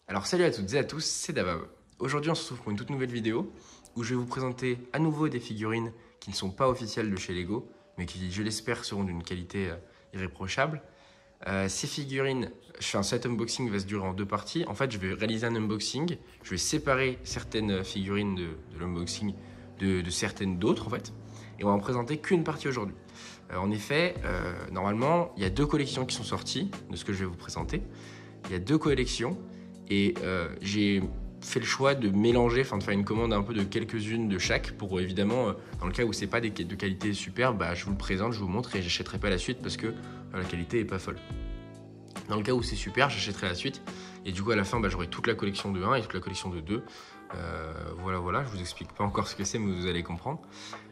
Alors salut à toutes et à tous, c'est Dabab. Aujourd'hui on se retrouve pour une toute nouvelle vidéo où je vais vous présenter à nouveau des figurines qui ne sont pas officielles de chez Lego, mais qui je l'espère seront d'une qualité irréprochable. Ces figurines, cet unboxing va se durer en deux parties. En fait je vais réaliser un unboxing, je vais séparer certaines figurines de l'unboxing de certaines d'autres en fait, et on va en présenter qu'une partie aujourd'hui. En effet, normalement il y a deux collections qui sont sorties de ce que je vais vous présenter. Il y a deux collections. Et j'ai fait le choix de mélanger, de faire une commande un peu de quelques-unes de chaque pour évidemment, dans le cas où c'est pas de qualité super, je vous le présente, je vous montre et j'achèterai pas la suite parce que la qualité est pas folle. Dans le cas où c'est super, j'achèterai la suite et du coup à la fin j'aurai toute la collection de 1 et toute la collection de 2. Voilà, je vous explique pas encore ce que c'est mais vous allez comprendre.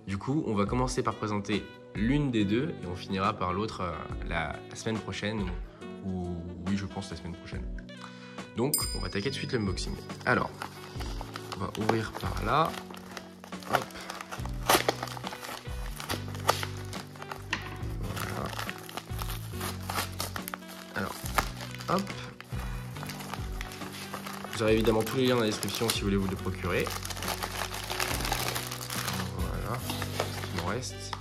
Du coup on va commencer par présenter l'une des deux et on finira par l'autre la semaine prochaine ou oui je pense la semaine prochaine. Donc, on va attaquer de suite l'unboxing. Alors, on va ouvrir par là. Hop. Voilà. Alors, hop. Vous aurez évidemment tous les liens dans la description si vous voulez vous les procurer. Voilà, ce qu'il nous reste.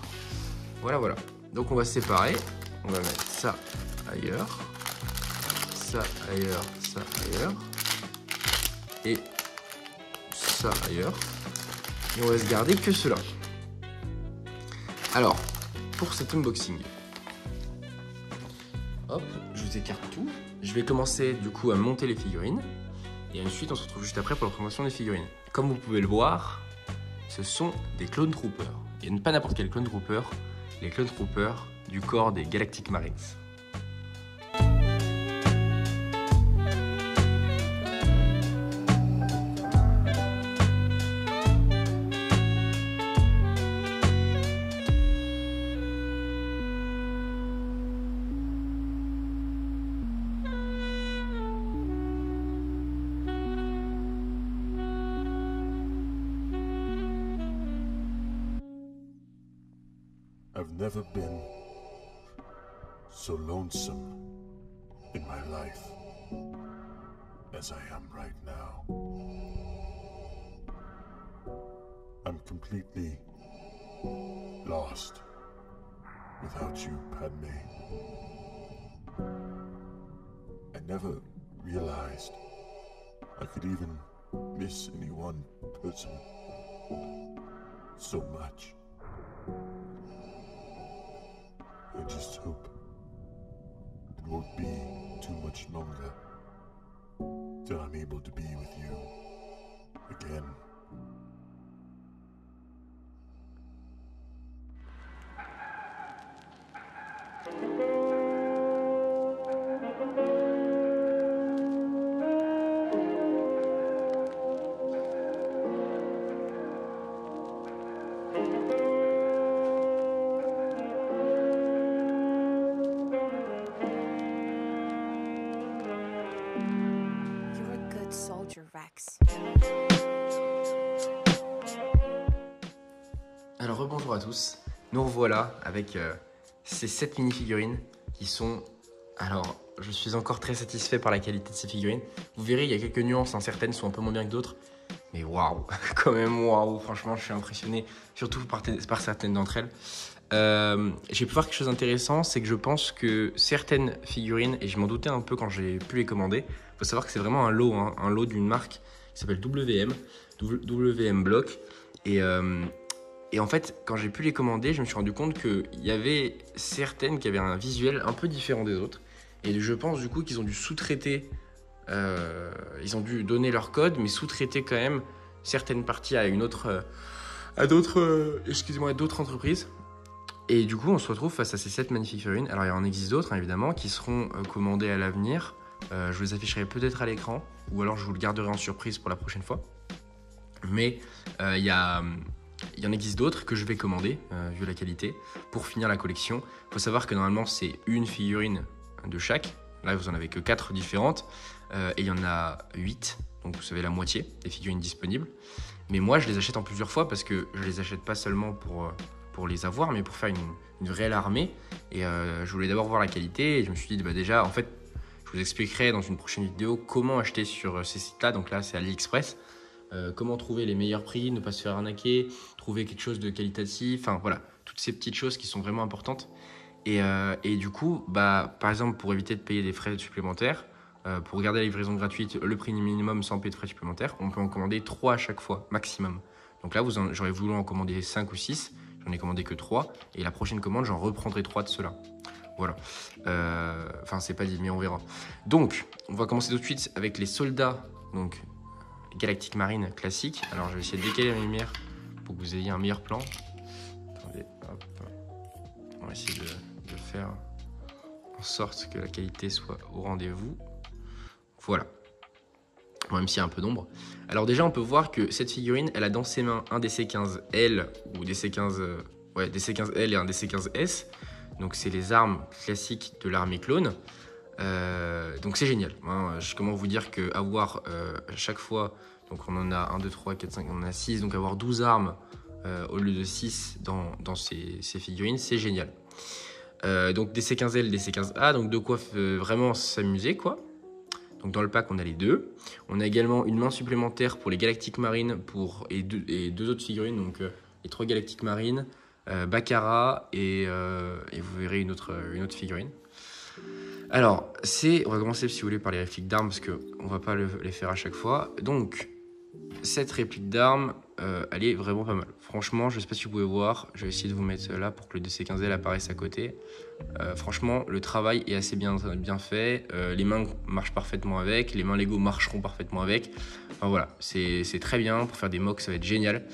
Voilà. Donc, on va séparer. On va mettre ça ailleurs. Ça ailleurs. Ça ailleurs et ça ailleurs et on va se garder que cela. Alors pour cet unboxing, hop, je vous écarte tout. Je vais commencer du coup à monter les figurines et ensuite on se retrouve juste après pour la présentation des figurines. Comme vous pouvez le voir, ce sont des Clone Troopers et pas n'importe quel Clone Trooper, les Clone Troopers du corps des Galactic Marines. I've never been so lonesome in my life as I am right now. I'm completely lost without you, Padme. I never realized I could even miss any one person so much. I just hope it won't be too much longer till I'm able to be with you again. Alors rebonjour à tous, nous revoilà avec ces 7 mini-figurines qui sont... Alors je suis encore très satisfait par la qualité de ces figurines. Vous verrez il y a quelques nuances, certaines sont un peu moins bien que d'autres. Mais waouh, quand même waouh, franchement je suis impressionné, surtout par certaines d'entre elles. J'ai pu voir quelque chose d'intéressant, c'est que je pense que certaines figurines, et je m'en doutais un peu quand j'ai pu les commander, il faut savoir que c'est vraiment un lot d'une marque qui s'appelle WM Block. Et en fait, quand j'ai pu les commander, je me suis rendu compte qu'il y avait certaines qui avaient un visuel un peu différent des autres. Et je pense du coup qu'ils ont dû sous-traiter, ils ont dû donner leur code, mais sous-traiter quand même certaines parties à d'autres entreprises. Et du coup, on se retrouve face à ces 7 magnifiques figurines. Alors, il en existe d'autres, évidemment, qui seront commandées à l'avenir. Je vous les afficherai peut-être à l'écran, ou alors je vous le garderai en surprise pour la prochaine fois. Mais il y en existe d'autres que je vais commander, vu la qualité, pour finir la collection. Il faut savoir que normalement, c'est une figurine de chaque. Là, vous en avez que 4 différentes. Et il y en a 8, donc vous savez la moitié des figurines disponibles. Mais moi, je les achète en plusieurs fois parce que je les achète pas seulement pour les avoir, mais pour faire une réelle armée. Et je voulais d'abord voir la qualité. Et je me suis dit, déjà, en fait, je vous expliquerai dans une prochaine vidéo comment acheter sur ces sites-là. Donc là, c'est AliExpress. Comment trouver les meilleurs prix, ne pas se faire arnaquer, trouver quelque chose de qualitatif. Enfin voilà, toutes ces petites choses qui sont vraiment importantes. Et du coup, par exemple, pour éviter de payer des frais supplémentaires, pour garder la livraison gratuite, le prix minimum sans payer de frais supplémentaires, on peut en commander 3 à chaque fois, maximum. Donc là, j'aurais voulu en commander 5 ou 6, j'en ai commandé que 3, et la prochaine commande, j'en reprendrai 3 de ceux-là. Voilà. Enfin, c'est pas dit, mais on verra. Donc, on va commencer tout de suite avec les soldats, donc Galactic Marine classique. Alors, je vais essayer de décaler la lumière pour que vous ayez un meilleur plan. Attendez, hop. On va essayer de faire en sorte que la qualité soit au rendez-vous. Voilà. Bon, même s'il y a un peu d'ombre. Alors déjà, on peut voir que cette figurine, elle a dans ses mains un DC-15L ou DC-15... ouais, DC-15L et un DC-15S. Donc, c'est les armes classiques de l'armée clone. Donc, c'est génial. Hein. Comment vous dire qu'avoir à chaque fois... Donc, on en a 1, 2, 3, 4, 5, on en a 6. Donc, avoir 12 armes au lieu de 6 dans ces figurines, c'est génial. Donc, DC-15L, DC-15A. Donc, de quoi vraiment s'amuser, quoi. Donc dans le pack, on a les deux. On a également une main supplémentaire pour les Galactic Marine et deux autres figurines. Donc les 3 Galactic Marine, Bakara et vous verrez une autre figurine. Alors, on va commencer si vous voulez par les répliques d'armes parce qu'on ne va pas les faire à chaque fois. Donc, cette réplique d'armes, elle est vraiment pas mal. Franchement, je ne sais pas si vous pouvez voir. Je vais essayer de vous mettre là pour que le DC-15L apparaisse à côté. Franchement, le travail est assez bien fait. Les mains marchent parfaitement avec. Les mains Lego marcheront parfaitement avec. Enfin voilà, c'est très bien. Pour faire des mocks, ça va être génial.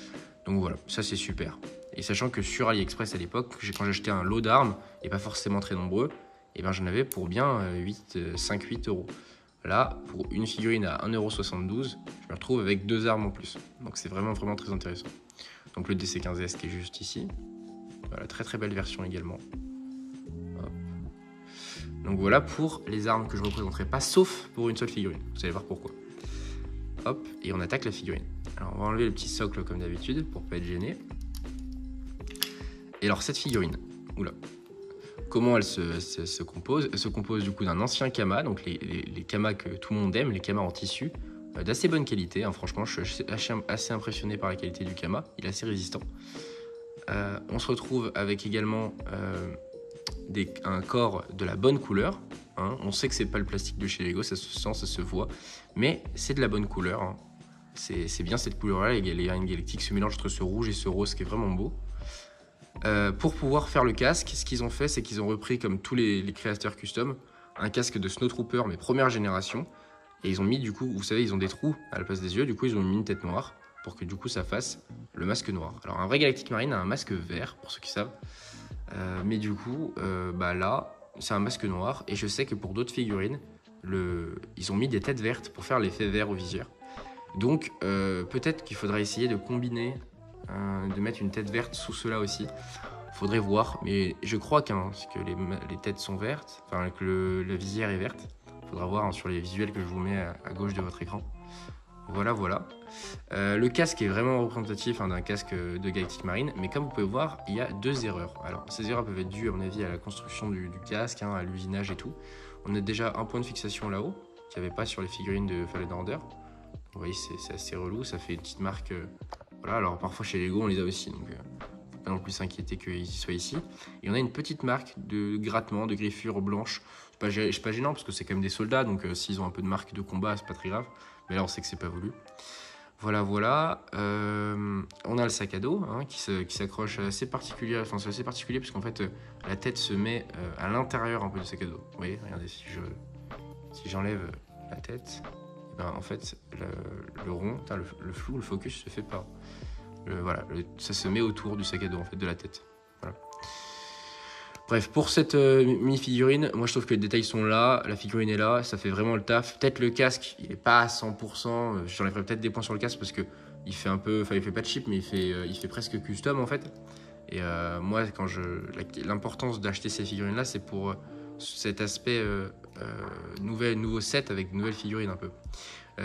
Donc voilà, ça c'est super. Et sachant que sur AliExpress à l'époque, quand j'achetais un lot d'armes, et pas forcément très nombreux, et ben j'en avais pour bien 5-8 euros. Là, pour une figurine à 1,72 €, je me retrouve avec 2 armes en plus. Donc c'est vraiment très intéressant. Donc le DC-15S qui est juste ici. Voilà, très belle version également. Hop. Donc voilà pour les armes que je ne représenterai pas, sauf pour une seule figurine. Vous allez voir pourquoi. Hop, et on attaque la figurine. Alors on va enlever le petit socle comme d'habitude pour ne pas être gêné. Et alors cette figurine, oula. Comment elle se compose? Elle se compose du coup d'un ancien Kama, donc les Kama que tout le monde aime, les Kama en tissu, d'assez bonne qualité. Hein, franchement, je suis assez impressionné par la qualité du Kama. Il est assez résistant. On se retrouve avec également un corps de la bonne couleur. Hein. On sait que c'est pas le plastique de chez Lego, ça se sent, ça se voit, mais c'est de la bonne couleur. Hein. C'est bien cette couleur-là, les Arènes Galactiques, ce mélange entre ce rouge et ce rose qui est vraiment beau. Pour pouvoir faire le casque, ce qu'ils ont fait, c'est qu'ils ont repris, comme tous les créateurs custom, un casque de Snowtrooper, mais première génération. Et ils ont mis, du coup, vous savez, ils ont des trous à la place des yeux, du coup, ils ont mis une tête noire pour que, du coup, ça fasse le masque noir. Alors, un vrai Galactic Marine a un masque vert, pour ceux qui savent. Mais du coup, là, c'est un masque noir. Et je sais que pour d'autres figurines, ils ont mis des têtes vertes pour faire l'effet vert au visière. Donc, peut-être qu'il faudra essayer de combiner... de mettre une tête verte sous cela aussi. Faudrait voir, mais je crois que les têtes sont vertes, enfin que la visière est verte. Faudra voir sur les visuels que je vous mets à gauche de votre écran. Voilà. Le casque est vraiment représentatif d'un casque de Galactic Marine, mais comme vous pouvez voir, il y a 2 erreurs. Alors, ces erreurs peuvent être dues, à mon avis, à la construction du casque, à l'usinage et tout. On a déjà un point de fixation là-haut, qu'il n'y avait pas sur les figurines de Fallen Order. Vous voyez, c'est assez relou, ça fait une petite marque... Voilà, alors parfois chez Lego on les a aussi, donc faut pas non plus s'inquiéter qu'ils soient ici. Et on a une petite marque de grattement, de griffure blanche. C'est pas gênant parce que c'est quand même des soldats, donc s'ils ont un peu de marque de combat, c'est pas très grave. Mais là on sait que c'est pas voulu. Voilà. On a le sac à dos qui s'accroche assez particulier. Enfin c'est assez particulier parce qu'en fait la tête se met à l'intérieur un peu du sac à dos. Vous voyez, regardez, si j'enlève la tête. En fait, le rond, le flou, le focus se fait pas. Ça se met autour du sac à dos, en fait, de la tête. Voilà. Bref, pour cette mini-figurine, moi je trouve que les détails sont là, la figurine est là, ça fait vraiment le taf. Peut-être le casque, il est pas à 100%, j'enlèverai peut-être des points sur le casque parce que il fait il fait pas de chip, mais il fait presque custom en fait. Et moi, l'importance d'acheter ces figurines-là, c'est pour cet aspect nouveau set avec de nouvelles figurines un peu.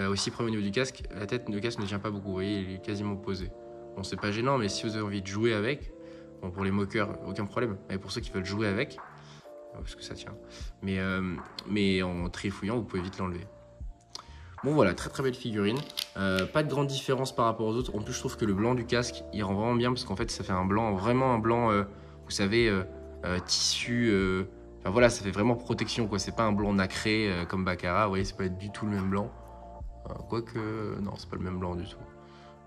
Aussi, problème au niveau du casque, le casque ne tient pas beaucoup, vous voyez, il est quasiment posé. Bon, c'est pas gênant, mais si vous avez envie de jouer avec, bon, pour les moqueurs, aucun problème. Mais pour ceux qui veulent jouer avec, parce que ça tient. Mais en trifouillant, vous pouvez vite l'enlever. Bon voilà, très très belle figurine. Pas de grande différence par rapport aux autres. En plus, je trouve que le blanc du casque, il rend vraiment bien parce qu'en fait, ça fait un blanc, vraiment un blanc, vous savez, tissu. Enfin voilà, ça fait vraiment protection quoi. C'est pas un blanc nacré comme Baccarat. Vous voyez, c'est pas du tout le même blanc. Quoique, non, c'est pas le même blanc du tout.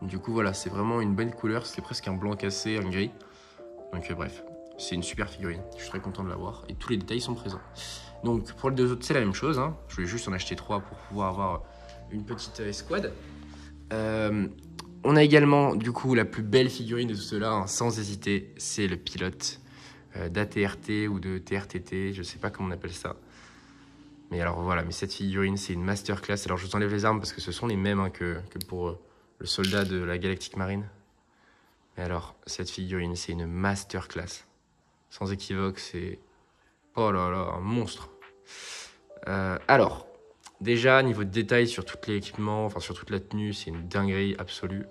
Du coup, voilà, c'est vraiment une bonne couleur. C'est presque un blanc cassé, un gris. Donc bref, c'est une super figurine. Je suis très content de l'avoir. Et tous les détails sont présents. Donc pour les deux autres, c'est la même chose. Hein. Je voulais juste en acheter 3 pour pouvoir avoir une petite escouade. On a également, du coup, la plus belle figurine de tout cela, hein, sans hésiter, c'est le pilote d'ATRT ou de TRTT. Je sais pas comment on appelle ça. Mais alors voilà, mais cette figurine, c'est une masterclass. Alors je vous enlève les armes parce que ce sont les mêmes hein, que pour le soldat de la Galactic Marine. Mais alors, cette figurine, c'est une masterclass. Sans équivoque, c'est... Oh là là, un monstre. Alors, déjà, niveau de détail sur tout l'équipement, enfin sur toute la tenue, c'est une dinguerie absolue.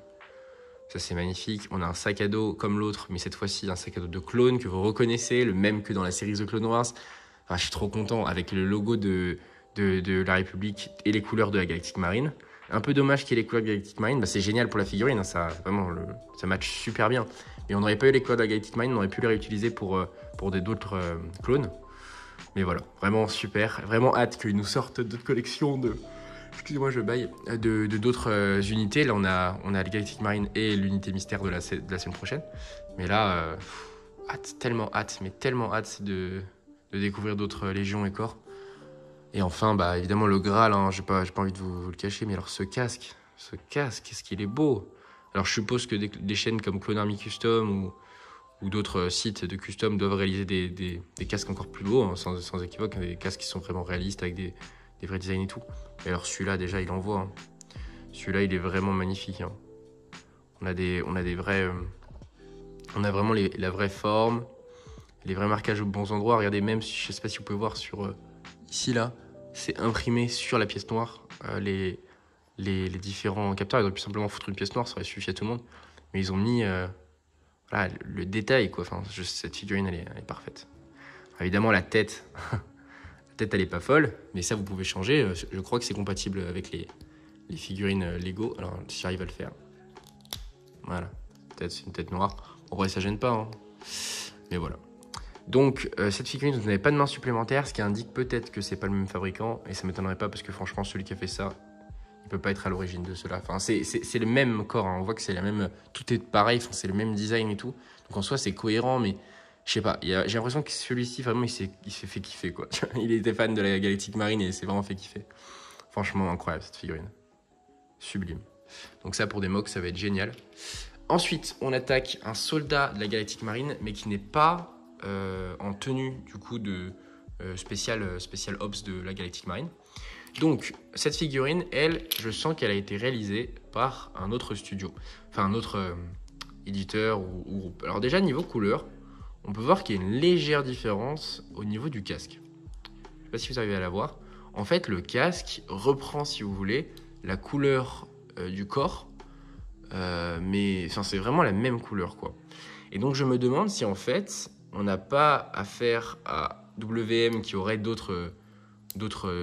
Ça, c'est magnifique. On a un sac à dos comme l'autre, mais cette fois-ci, un sac à dos de clone que vous reconnaissez, le même que dans la série The Clone Wars. Enfin, je suis trop content avec le logo de la République et les couleurs de la Galactic Marine. Un peu dommage qu'il y ait les couleurs de la Galactic Marine. Bah, c'est génial pour la figurine, hein, ça, vraiment, ça match super bien. Mais on n'aurait pas eu les couleurs de la Galactic Marine, on aurait pu les réutiliser pour d'autres clones. Mais voilà, vraiment super. Vraiment hâte qu'ils nous sortent d'autres collections de... Excusez-moi, je baille. D'autres unités. Là, on a la Galactic Marine et l'unité mystère de la semaine prochaine. Mais là, hâte, tellement hâte, mais tellement hâte de découvrir d'autres légions et corps. Et enfin, bah, évidemment, le Graal, hein, j'ai pas envie de vous le cacher, mais alors ce casque, qu'est-ce qu'il est beau. Alors, je suppose que des chaînes comme Clone Army Custom ou d'autres sites de custom doivent réaliser des casques encore plus beaux, hein, sans équivoque, hein, des casques qui sont vraiment réalistes avec des vrais designs et tout. Et alors celui-là déjà il envoie. Hein. Celui-là il est vraiment magnifique. Hein. On a vraiment la vraie forme, les vrais marquages aux bons endroits. Regardez même, je sais pas si vous pouvez voir sur ici là, c'est imprimé sur la pièce noire. Les différents capteurs, ils auraient pu simplement foutre une pièce noire, ça aurait suffi à tout le monde. Mais ils ont mis voilà, le détail quoi. Enfin, cette figurine elle est parfaite. Alors, évidemment la tête. Peut-être elle est pas folle, mais ça vous pouvez changer. Je crois que c'est compatible avec les figurines Lego. Alors si j'arrive à le faire. Voilà, c'est une tête noire. En vrai ça gêne pas, hein. Mais voilà. Donc cette figurine, vous n'avez pas de main supplémentaire, ce qui indique peut-être que c'est pas le même fabricant. Et ça m'étonnerait pas parce que franchement celui qui a fait ça, il peut pas être à l'origine de cela. Enfin c'est le même corps, hein. On voit que c'est la même, tout est pareil, enfin, c'est le même design et tout. Donc en soi c'est cohérent, mais je sais pas, j'ai l'impression que celui-ci, vraiment, il s'est fait kiffer, quoi. Il était fan de la Galactic Marine et il s'est vraiment fait kiffer. Franchement, incroyable, cette figurine. Sublime. Donc ça, pour des mocks, ça va être génial. Ensuite, on attaque un soldat de la Galactic Marine, mais qui n'est pas en tenue, du coup, de spécial Ops de la Galactic Marine. Donc, cette figurine, elle, je sens qu'elle a été réalisée par un autre studio. Enfin, un autre éditeur ou groupe. Alors déjà, niveau couleur, on peut voir qu'il y a une légère différence au niveau du casque. Je ne sais pas si vous arrivez à la voir. En fait, le casque reprend, si vous voulez, la couleur du corps, mais enfin, c'est vraiment la même couleur, quoi. Et donc, je me demande si, en fait, on n'a pas affaire à WM qui aurait d'autres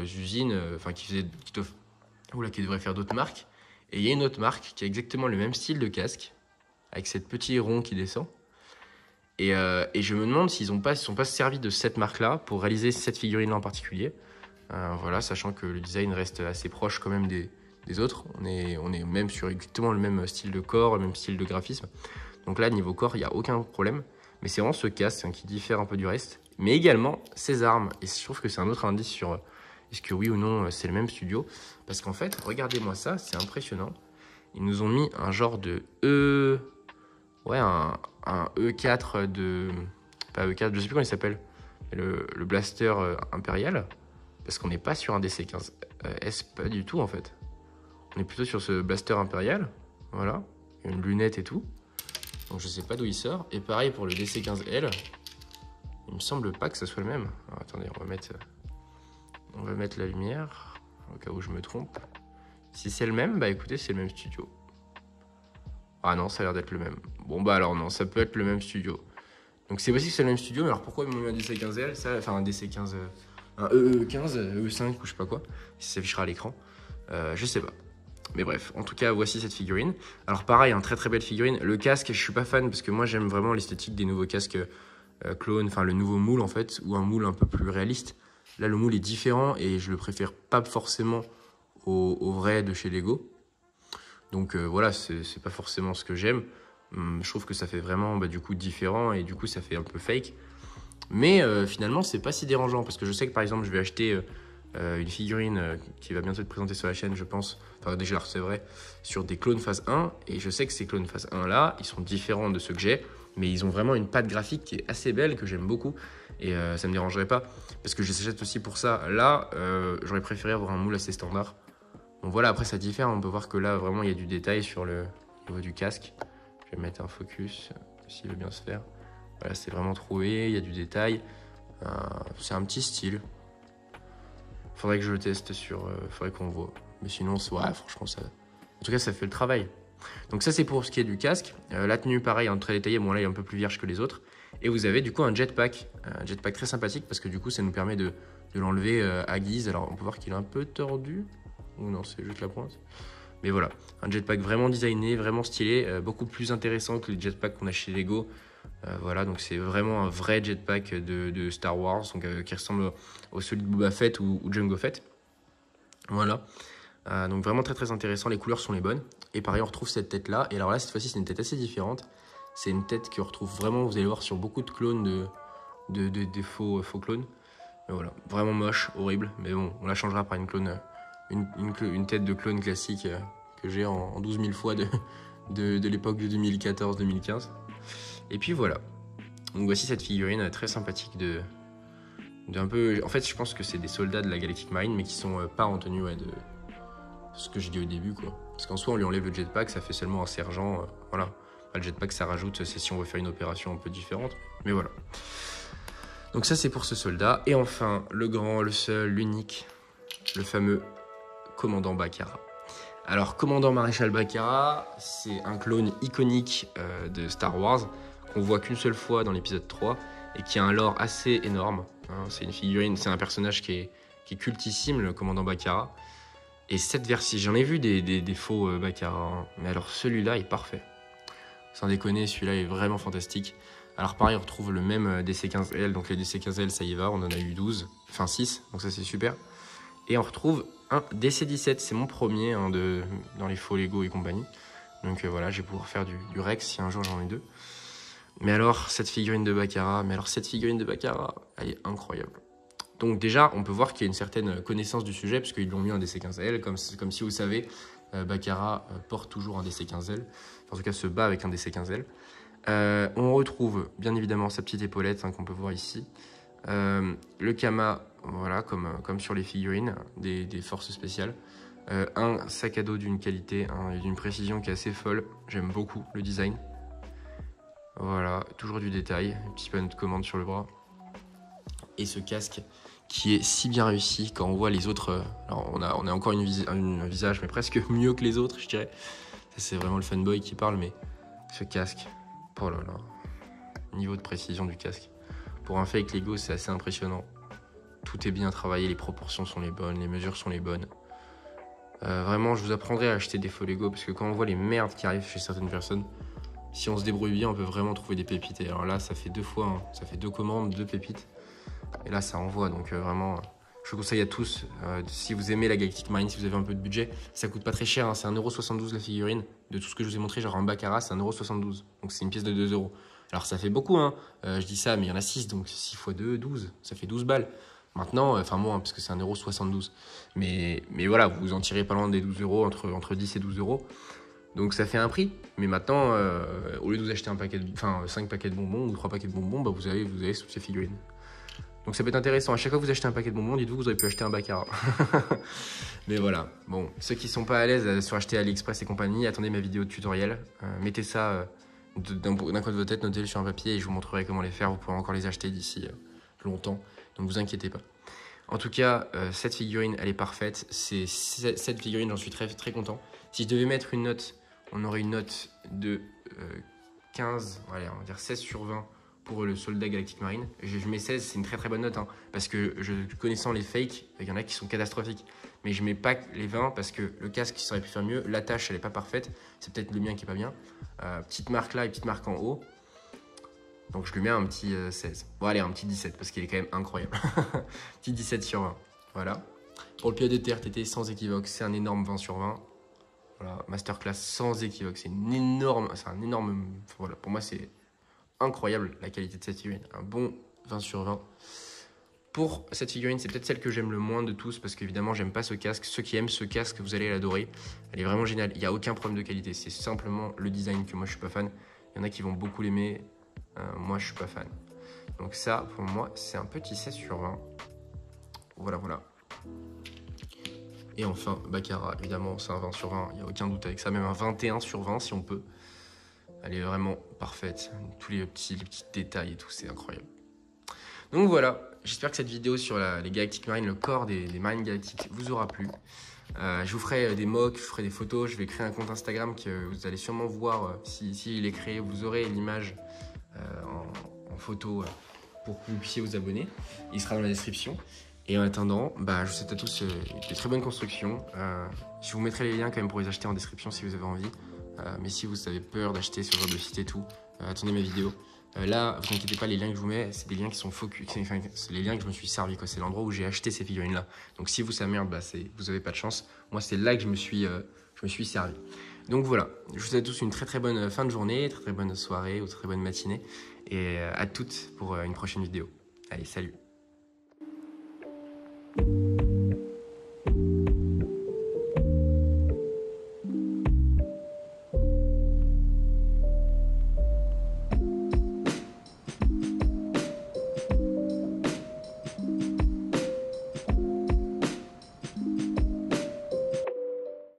usines, enfin, qui devraient faire d'autres marques. Et il y a une autre marque qui a exactement le même style de casque, avec cette petit rond qui descend. Et je me demande s'ils ne sont pas servis de cette marque-là pour réaliser cette figurine-là en particulier. Voilà, sachant que le design reste assez proche quand même des autres. On est même sur exactement le même style de corps, le même style de graphisme. Donc là, niveau corps, il n'y a aucun problème. Mais c'est vraiment ce casque qui diffère un peu du reste. Mais également ses armes. Et je trouve que c'est un autre indice sur est-ce que oui ou non c'est le même studio. Parce qu'en fait, regardez-moi ça, c'est impressionnant. Ils nous ont mis un genre de Ouais, un E4 de... Pas E4, je sais plus comment il s'appelle. Le blaster impérial. Parce qu'on n'est pas sur un DC-15S, pas du tout en fait. On est plutôt sur ce blaster impérial. Voilà. Il y a une lunette et tout. Donc je sais pas d'où il sort. Et pareil pour le DC-15L. Il me semble pas que ce soit le même. Alors, attendez, on va mettre la lumière. Au cas où je me trompe. Si c'est le même, bah écoutez, c'est le même studio. Ah non, ça a l'air d'être le même. Bon bah alors non, ça peut être le même studio. Donc c'est possible que c'est le même studio, mais alors pourquoi ils m'ont mis un DC15L, ça, enfin un DC15, un EE15, EE5 ou je sais pas quoi, si ça s'affichera à l'écran, je sais pas. Mais bref, en tout cas, voici cette figurine. Alors pareil, très très belle figurine. Le casque, je suis pas fan parce que moi j'aime vraiment l'esthétique des nouveaux casques clones, enfin le nouveau moule en fait, ou un moule un peu plus réaliste. Là le moule est différent et je le préfère pas forcément au vrai de chez Lego. Donc voilà, c'est pas forcément ce que j'aime. Je trouve que ça fait vraiment du coup différent et du coup ça fait un peu fake. Mais finalement c'est pas si dérangeant parce que je sais que par exemple je vais acheter une figurine qui va bientôt être présentée sur la chaîne je pense, enfin déjà c'est vrai, sur des clones phase 1 et je sais que ces clones phase 1 là, ils sont différents de ceux que j'ai mais ils ont vraiment une patte graphique qui est assez belle que j'aime beaucoup et ça me dérangerait pas parce que je les achète aussi pour ça. Là j'aurais préféré avoir un moule assez standard. Bon voilà, après ça diffère, on peut voir que là vraiment il y a du détail sur le niveau du casque. Je vais mettre un focus s'il veut bien se faire. Voilà, c'est vraiment trouvé, il y a du détail. C'est un petit style. Faudrait que je le teste sur... faudrait qu'on voit. Mais sinon, ouais, franchement, ça... En tout cas, ça fait le travail. Donc ça, c'est pour ce qui est du casque. La tenue, pareil, très détaillée. Bon, là, il est un peu plus vierge que les autres. Et vous avez du coup un jetpack. Un jetpack très sympathique parce que du coup, ça nous permet de l'enlever à guise. Alors, on peut voir qu'il est un peu tordu. Ou non, c'est juste la pointe. Mais voilà, un jetpack vraiment designé, vraiment stylé, beaucoup plus intéressant que les jetpacks qu'on a chez Lego. Voilà, donc c'est vraiment un vrai jetpack de Star Wars, donc, qui ressemble au celui de Boba Fett ou Jango Fett. Voilà, donc vraiment très très intéressant, les couleurs sont les bonnes. Et pareil, on retrouve cette tête-là, et alors là, cette fois-ci, c'est une tête assez différente. C'est une tête qu'on retrouve vraiment, vous allez voir, sur beaucoup de clones, de faux clones. Mais voilà, vraiment moche, horrible, mais bon, on la changera par une clone... Une tête de clone classique que j'ai en 12 000 fois de l'époque de 2014-2015. Et puis voilà. Donc voici cette figurine très sympathique d'un peu... En fait, je pense que c'est des soldats de la Galactic Marine, mais qui sont pas en tenue de ce que j'ai dit au début, quoi. Parce qu'en soi, on lui enlève le jetpack, ça fait seulement un sergent. Voilà. Le jetpack, ça rajoute, c'est si on veut faire une opération un peu différente. Mais voilà. Donc ça, c'est pour ce soldat. Et enfin, le grand, le seul, l'unique, le fameux Commandant Bacara. Alors, Commandant Maréchal Bacara, c'est un clone iconique de Star Wars qu'on voit qu'une seule fois dans l'épisode 3 et qui a un lore assez énorme. Hein. C'est une figurine, c'est un personnage qui est cultissime, le Commandant Bacara. Et cette version, j'en ai vu des faux Bacara, hein. Mais alors celui-là est parfait. Sans déconner, celui-là est vraiment fantastique. Alors pareil, on retrouve le même DC15L, donc les DC15L, ça y va, on en a eu 12, enfin 6, donc ça c'est super. Et on retrouve un DC17, c'est mon premier dans les faux Lego et compagnie. Donc voilà, je vais pouvoir faire du Rex si un jour j'en ai deux. Mais alors, cette figurine de Bacara, elle est incroyable. Donc déjà, on peut voir qu'il y a une certaine connaissance du sujet, puisqu'ils l'ont mis un DC15L, comme si vous savez, Bacara porte toujours un DC15L. Enfin, en tout cas, se bat avec un DC15L. On retrouve bien évidemment sa petite épaulette qu'on peut voir ici. Le Kama, voilà, comme sur les figurines des forces spéciales. Un sac à dos d'une qualité et d'une précision qui est assez folle. J'aime beaucoup le design. Voilà, toujours du détail. Un petit panneau de commande sur le bras. Et ce casque qui est si bien réussi quand on voit les autres. Alors on a encore un visage, mais presque mieux que les autres, je dirais. Ça, c'est vraiment le fanboy qui parle, mais ce casque, oh là là, niveau de précision du casque. Pour un fake Lego, c'est assez impressionnant. Tout est bien travaillé, les proportions sont les bonnes, les mesures sont les bonnes. Vraiment, je vous apprendrai à acheter des faux Lego parce que quand on voit les merdes qui arrivent chez certaines personnes, si on se débrouille bien, on peut vraiment trouver des pépites. Et alors là, ça fait 2 fois, ça fait 2 commandes, 2 pépites. Et là, ça envoie. Donc vraiment, je vous conseille à tous, si vous aimez la Galactic Marine, si vous avez un peu de budget, ça coûte pas très cher. Hein, c'est 1,72 € la figurine. De tout ce que je vous ai montré, genre un Bacara, c'est 1,72 €. Donc c'est une pièce de 2 €. Alors ça fait beaucoup, hein. Je dis ça, mais il y en a 6, donc 6 x 2, 12. Ça fait 12 balles. Maintenant, enfin moins, parce que c'est 1,72 €. Mais voilà, vous en tirez pas loin des 12 €, entre 10 et 12 €. Donc ça fait un prix. Mais maintenant, au lieu de vous acheter 5 paquets de bonbons ou 3 paquets de bonbons, vous avez toutes ces figurines. Donc ça peut être intéressant. À chaque fois que vous achetez un paquet de bonbons, dites-vous que vous auriez pu acheter un Bacara. Mais voilà. Bon, ceux qui sont pas à l'aise sur acheter AliExpress et compagnie, attendez ma vidéo de tutoriel. Mettez ça d'un coin de votre tête, notez-le sur un papier et je vous montrerai comment les faire. Vous pourrez encore les acheter d'ici longtemps. Donc vous inquiétez pas. En tout cas, cette figurine, elle est parfaite. Cette figurine, j'en suis très, très content. Si je devais mettre une note, on aurait une note de 15, allez, on va dire 16 sur 20 pour le soldat Galactic Marine. Je mets 16, c'est une très très bonne note, hein, parce que connaissant les fakes, il y en a qui sont catastrophiques. Mais je mets pas les 20 parce que le casque, il aurait pu faire mieux. L'attache, elle est pas parfaite. C'est peut-être le mien qui est pas bien. Petite marque là et petite marque en haut. Donc je lui mets un petit 16. Bon allez, un petit 17 parce qu'il est quand même incroyable. Petit 17 sur 20. Voilà. Pour le pilote de TRTT, sans équivoque, c'est un énorme 20 sur 20. Voilà, masterclass sans équivoque. C'est un énorme... Voilà, pour moi, c'est incroyable la qualité de cette figurine. Un bon 20 sur 20. Pour cette figurine, c'est peut-être celle que j'aime le moins de tous parce qu'évidemment, j'aime pas ce casque. Ceux qui aiment ce casque, vous allez l'adorer. Elle est vraiment géniale. Il n'y a aucun problème de qualité. C'est simplement le design que moi, je suis pas fan. Il y en a qui vont beaucoup l'aimer. Moi, je suis pas fan. Donc ça, pour moi, c'est un petit 16 sur 20. Voilà, voilà. Et enfin, Baccarat, évidemment, c'est un 20 sur 20. Il n'y a aucun doute avec ça. Même un 21 sur 20, si on peut. Elle est vraiment parfaite. Tous les petits détails et tout, c'est incroyable. Donc voilà, j'espère que cette vidéo sur les Galactic Marines, le corps des Marines Galactiques, vous aura plu. Je vous ferai des mocks, je vous ferai des photos. Je vais créer un compte Instagram que vous allez sûrement voir. Si il est créé, vous aurez l'image en photo pour que vous puissiez vous abonner. Il sera dans la description. Et en attendant, je vous souhaite à tous de très bonnes constructions. Je vous mettrai les liens quand même pour les acheter en description si vous avez envie. Mais si vous avez peur d'acheter ce genre de site et tout, attendez ma vidéo. Là, vous inquiétez pas, les liens que je vous mets, c'est des liens qui sont focus. Enfin, c'est les liens que je me suis servi, quoi. C'est l'endroit où j'ai acheté ces figurines-là. Donc si vous ça merde, vous avez pas de chance. Moi, c'est là que je me suis servi. Donc voilà, je vous souhaite à tous une très très bonne fin de journée, très très bonne soirée ou très bonne matinée. Et à toutes pour une prochaine vidéo. Allez, salut!